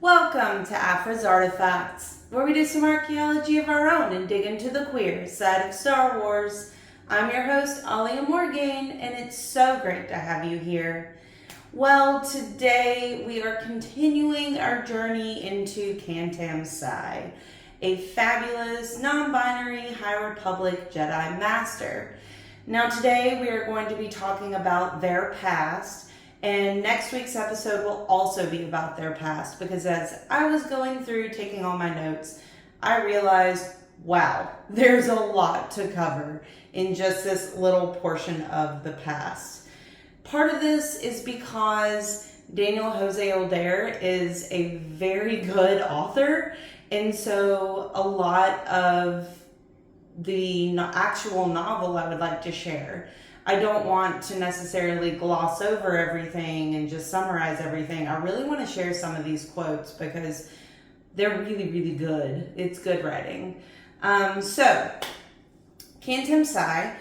Welcome to Afra's Artifacts, where we do some archaeology of our own and dig into the queer side of Star Wars. I'm your host, Alia Morgan, and it's so great to have you here. Well, today we are continuing our journey into Kantam Sai, a fabulous, non-binary High Republic Jedi Master. Now today we are going to be talking about their past, and next week's episode will also be about their past, because as I was going through taking all my notes, I realized, wow, there's a lot to cover in just this little portion of the past. Part of this is because Daniel Jose Older is a very good author, and so a lot of the actual novel I would like to share. I don't want to necessarily gloss over everything and just summarize everything. I really want to share some of these quotes because they're really, really good. It's good writing. So, Kantam Sai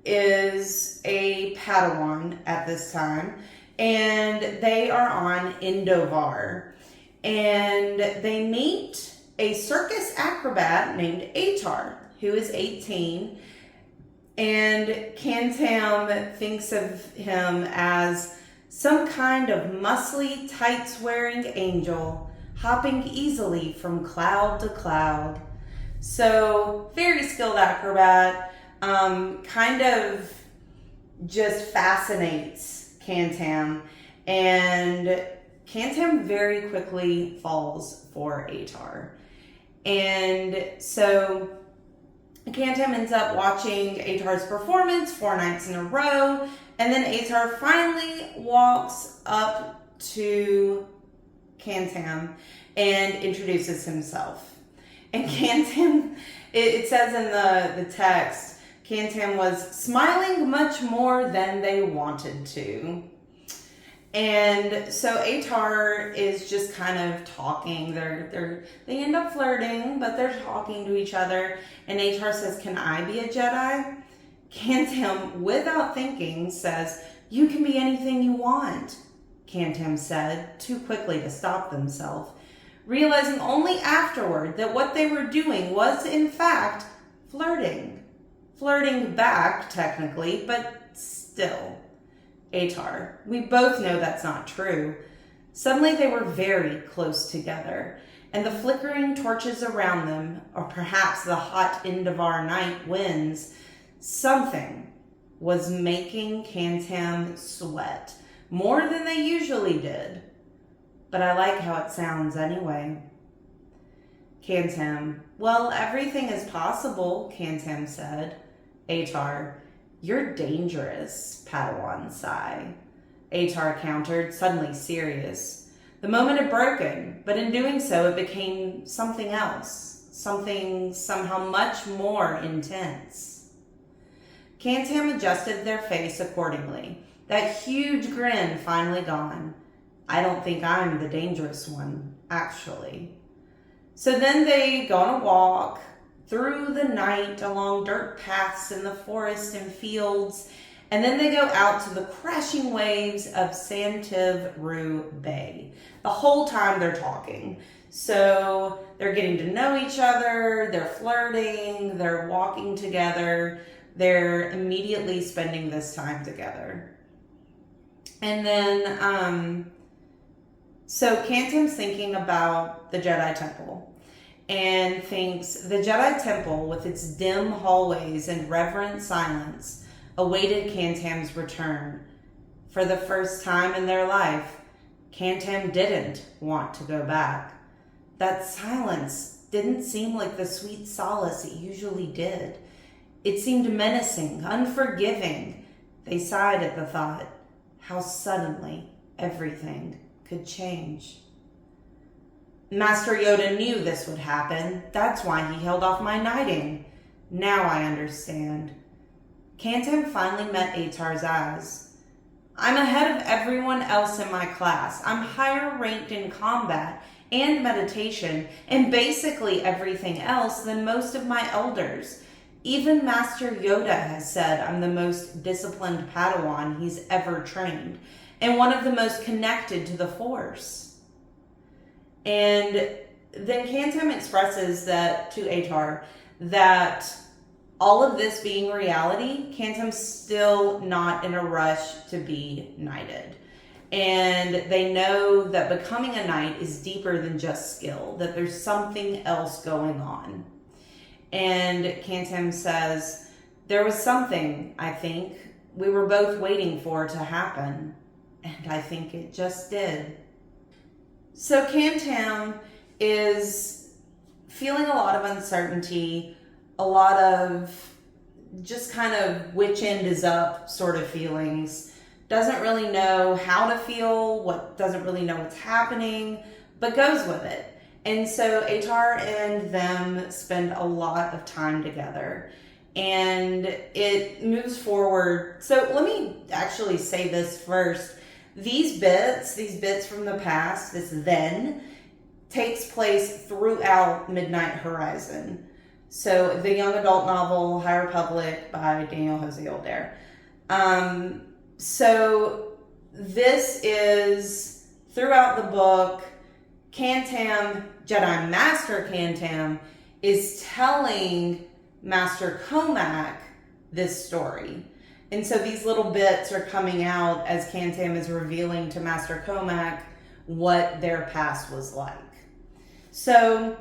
is a Padawan at this time, and they are on Endovar. And they meet a circus acrobat named Aytar, who is 18. And Kantam thinks of him as some kind of muscly, tights-wearing angel hopping easily from cloud to cloud. So, very skilled acrobat, kind of just fascinates Kantam. And Kantam very quickly falls for Aytar. And so Kantam ends up watching Aytar's performance 4 nights in a row, and then Aytar finally walks up to Kantam and introduces himself. And Kantam, it says in the text, Kantam was smiling much more than they wanted to. And so Aytar is just kind of talking. They end up flirting, but they're talking to each other. And Aytar says, "Can I be a Jedi?" Kantam, without thinking, says, "You can be anything you want," Kantam said, too quickly to stop themselves, realizing only afterward that what they were doing was, in fact, flirting. Flirting back, technically, but still. Aytar, we both know that's not true. Suddenly they were very close together, and the flickering torches around them, or perhaps the hot Endovar night winds, something was making Kantam sweat more than they usually did. But I like how it sounds anyway. Kantam, well, everything is possible, Kantam said. Aytar, you're dangerous, Padawan Sai. Aytar countered, suddenly serious. The moment had broken, but in doing so it became something else, something somehow much more intense. Kantam adjusted their face accordingly, that huge grin finally gone. I don't think I'm the dangerous one, actually. So then they go on a walk through the night along dirt paths in the forest and fields, and then they go out to the crashing waves of Santiv Rue Bay. The whole time they're talking. So they're getting to know each other, they're flirting, they're walking together, they're immediately spending this time together. And then, so Kantam's thinking about the Jedi Temple, and thinks the Jedi Temple, with its dim hallways and reverent silence, awaited Kantam's return. For the first time in their life, Kantam didn't want to go back. That silence didn't seem like the sweet solace it usually did. It seemed menacing, unforgiving. They sighed at the thought, how suddenly everything could change. Master Yoda knew this would happen. That's why he held off my knighting. Now I understand. Kantam finally met Aytar's eyes. I'm ahead of everyone else in my class. I'm higher ranked in combat and meditation and basically everything else than most of my elders. Even Master Yoda has said I'm the most disciplined Padawan he's ever trained and one of the most connected to the Force. And then Kantam expresses that to Aytar that all of this being reality, Kantam's still not in a rush to be knighted. And they know that becoming a knight is deeper than just skill, that there's something else going on. And Kantam says, there was something, I think, we were both waiting for to happen. And I think it just did. So Kantam is feeling a lot of uncertainty, a lot of just kind of which end is up sort of feelings. Doesn't really know how to feel, doesn't really know what's happening, but goes with it. And so Aytar and them spend a lot of time together. And it moves forward. So let me actually say this first. These bits from the past, this then, takes place throughout Midnight Horizon. So the young adult novel, High Republic by Daniel Jose Older. So this is throughout the book. Kantam, Jedi Master Kantam, is telling Master Comac this story. And so these little bits are coming out as Kantam is revealing to Master Comac what their past was like. So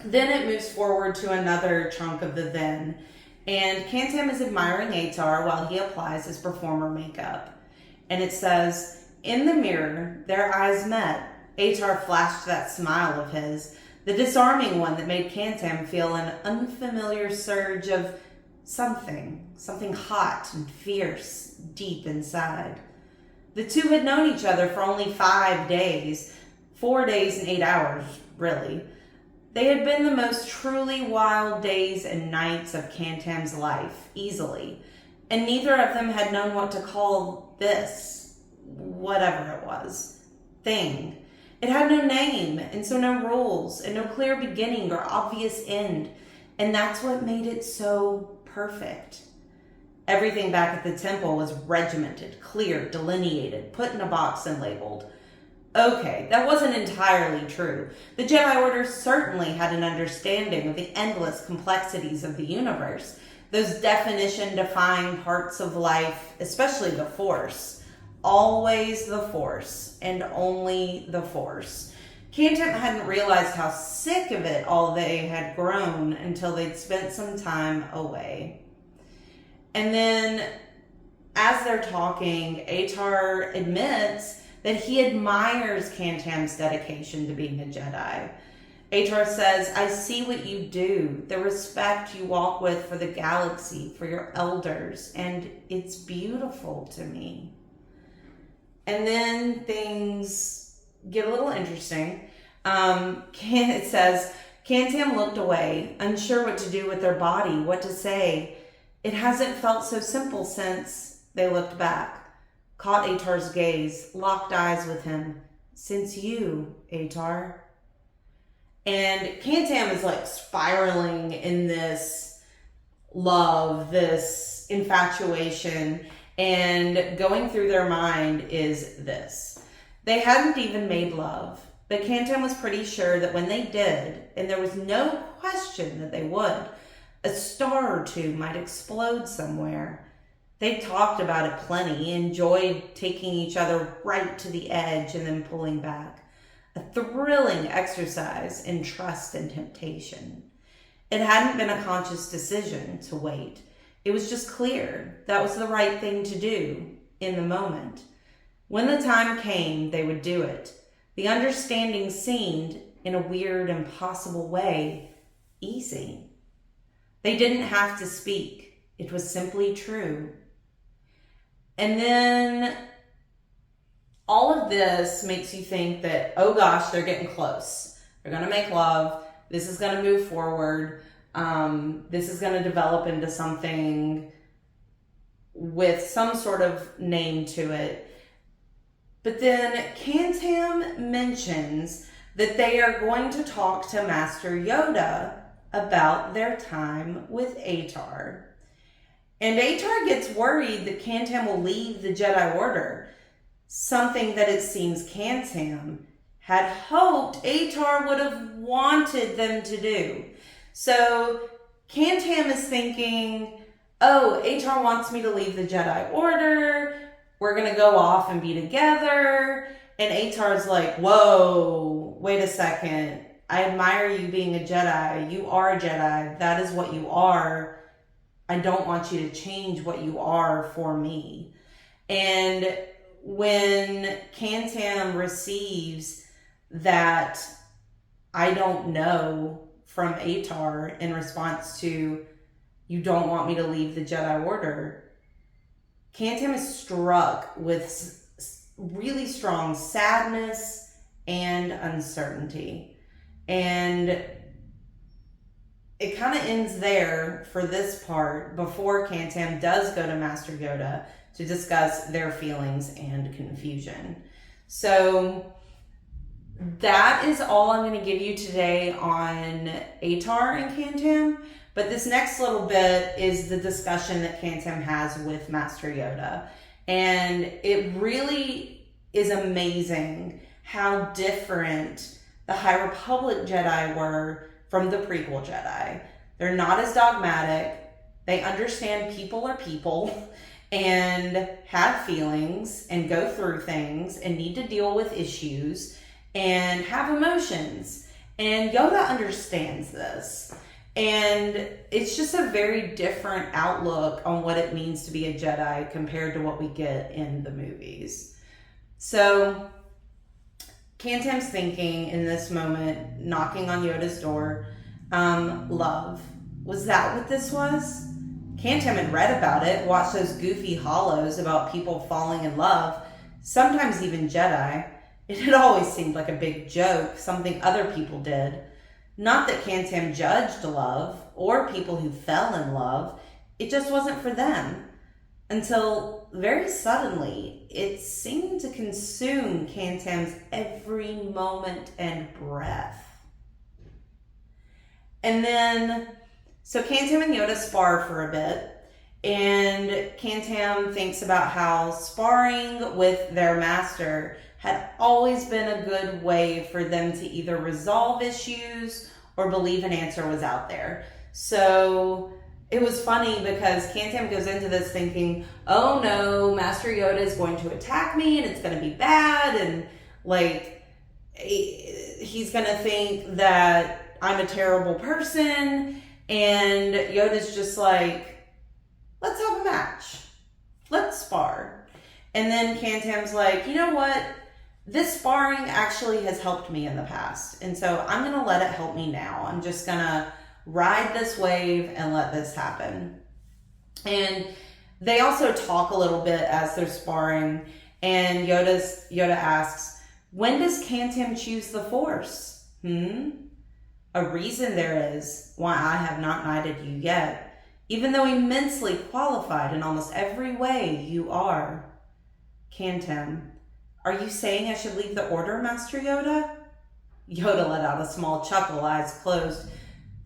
then it moves forward to another chunk of the then. And Kantam is admiring Aytar while he applies his performer makeup. And it says, in the mirror, their eyes met. Aytar flashed that smile of his, the disarming one that made Kantam feel an unfamiliar surge of something hot and fierce deep inside. The two had known each other for only 5 days, 4 days and 8 hours, really. They had been the most truly wild days and nights of Kantam's life, easily, and neither of them had known what to call this, whatever it was, thing. It had no name, and so no rules, and no clear beginning or obvious end, and that's what made it so perfect. Everything back at the temple was regimented, clear, delineated, put in a box and labeled. Okay, that wasn't entirely true. The Jedi Order certainly had an understanding of the endless complexities of the universe, those definition-defying parts of life, especially the Force. Always the Force, and only the Force. Kantam hadn't realized how sick of it all they had grown until they'd spent some time away. And then, as they're talking, Aytar admits that he admires Kantam's dedication to being a Jedi. Aytar says, I see what you do, the respect you walk with for the galaxy, for your elders, and it's beautiful to me. And then things get a little interesting. It says, Kantam looked away, unsure what to do with their body, what to say. It hasn't felt so simple since they looked back, caught Aytar's gaze, locked eyes with him. Since you, Aytar. And Kantam is like spiraling in this love, this infatuation, and going through their mind is this. They hadn't even made love, but Kantam was pretty sure that when they did, and there was no question that they would, a star or two might explode somewhere. They talked about it plenty, enjoyed taking each other right to the edge and then pulling back. A thrilling exercise in trust and temptation. It hadn't been a conscious decision to wait. It was just clear that was the right thing to do in the moment. When the time came, they would do it. The understanding seemed, in a weird, impossible way, easy. They didn't have to speak. It was simply true. And then all of this makes you think that, oh gosh, they're getting close. They're going to make love. This is going to move forward. This is going to develop into something with some sort of name to it. But then Kantam mentions that they are going to talk to Master Yoda about their time with Aytar. And Aytar gets worried that Kantam will leave the Jedi Order, something that it seems Kantam had hoped Aytar would have wanted them to do. So Kantam is thinking, oh, Aytar wants me to leave the Jedi Order. We're going to go off and be together. And Aytar's like, whoa, wait a second. I admire you being a Jedi. You are a Jedi. That is what you are. I don't want you to change what you are for me. And when Kantam receives that I don't know from Aytar in response to, you don't want me to leave the Jedi Order, Kantam is struck with really strong sadness and uncertainty. And it kind of ends there for this part before Kantam does go to Master Yoda to discuss their feelings and confusion. So that is all I'm going to give you today on Aytar and Kantam. But this next little bit is the discussion that Kantam has with Master Yoda. And it really is amazing how different the High Republic Jedi were from the prequel Jedi. They're not as dogmatic. They understand people are people and have feelings and go through things and need to deal with issues and have emotions. And Yoda understands this. And it's just a very different outlook on what it means to be a Jedi compared to what we get in the movies. So Kantam's thinking in this moment, knocking on Yoda's door, love. Was that what this was? Kantam had read about it, watched those goofy hollows about people falling in love, sometimes even Jedi. It had always seemed like a big joke, something other people did. Not that Kantam judged love or people who fell in love. It just wasn't for them. Until very suddenly, it seemed to consume Kantam's every moment and breath. And then, so Kantam and Yoda spar for a bit. And Kantam thinks about how sparring with their master had always been a good way for them to either resolve issues or believe an answer was out there. So it was funny because Kantam goes into this thinking, oh no, Master Yoda is going to attack me and it's going to be bad. And like, he's going to think that I'm a terrible person. And Yoda's just like, let's have a match. Let's spar. And then Kantam's like, you know what? This sparring actually has helped me in the past. And so I'm going to let it help me now. I'm just going to ride this wave and let this happen. And they also talk a little bit as they're sparring. And Yoda asks, when does Kantam choose the Force? A reason there is why I have not knighted you yet, even though immensely qualified in almost every way you are. Kantam, are you saying I should leave the Order, Master Yoda? Yoda let out a small chuckle, eyes closed.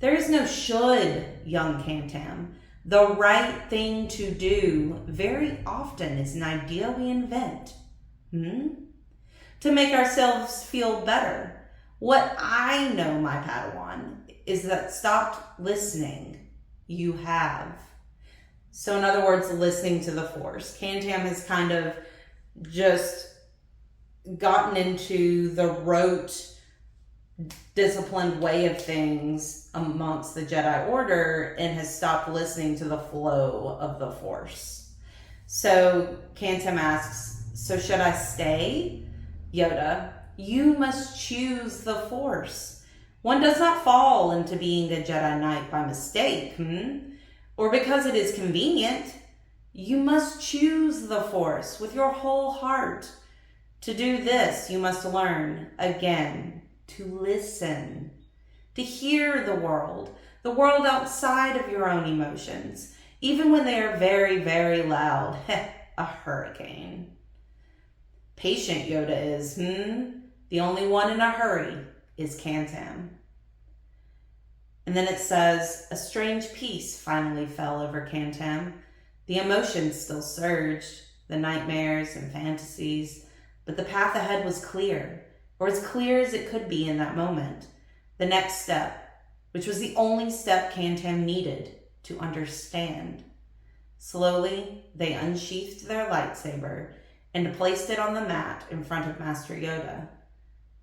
There is no should, young Kantam. The right thing to do very often is an idea we invent. To make ourselves feel better. What I know, my Padawan, is that stopped listening, you have. So in other words, listening to the Force. Kantam has kind of just gotten into the rote, disciplined way of things amongst the Jedi Order and has stopped listening to the flow of the Force. So Kantam asks, so should I stay? Yoda, you must choose the Force. One does not fall into being a Jedi Knight by mistake, or because it is convenient. You must choose the Force with your whole heart. To do this, you must learn, again, to listen, to hear the world outside of your own emotions, even when they are very, very loud. A hurricane. Patient Yoda is, The only one in a hurry is Kantam. And then it says, a strange peace finally fell over Kantam. The emotions still surged, the nightmares and fantasies, but the path ahead was clear. or as clear as it could be in that moment. The next step, which was the only step Kantam needed to understand. Slowly, they unsheathed their lightsaber and placed it on the mat in front of Master Yoda.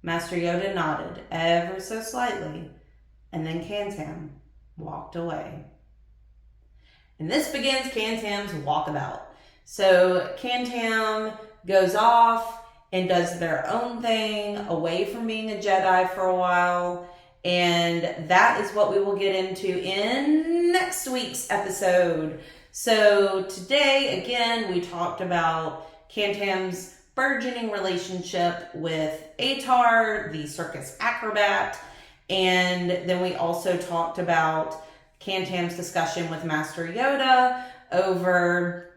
Master Yoda nodded ever so slightly, and then Kantam walked away. And this begins Kantam's walkabout. So Kantam goes off and does their own thing, away from being a Jedi for a while, and that is what we will get into in next week's episode. So today, again, we talked about Kantam's burgeoning relationship with Aytar, the circus acrobat, and then we also talked about Kantam's discussion with Master Yoda over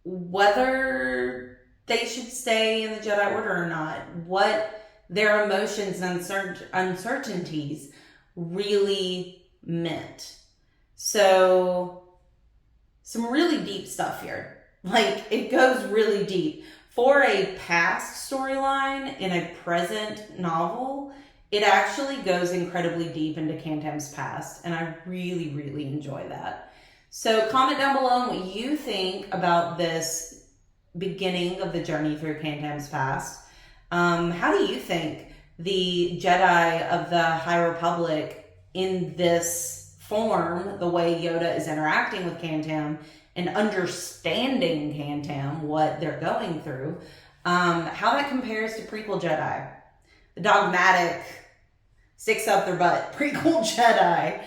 whether they should stay in the Jedi Order or not, what their emotions and uncertainties really meant. So, some really deep stuff here. Like, it goes really deep. For a past storyline in a present novel, it actually goes incredibly deep into Kantam's past, and I really, really enjoy that. So comment down below on what you think about this beginning of the journey through Kantam's past. How do you think the Jedi of the High Republic in this form, the way Yoda is interacting with Kantam and understanding Kantam, what they're going through, how that compares to Prequel Jedi? The dogmatic, sticks up their butt, Prequel Jedi.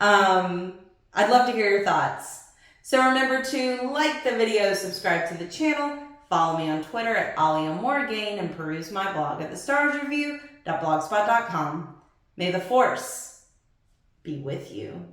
I'd love to hear your thoughts. So remember to like the video, subscribe to the channel, follow me on Twitter at AliaMorgain, and peruse my blog at thestarsreview.blogspot.com. May the Force be with you.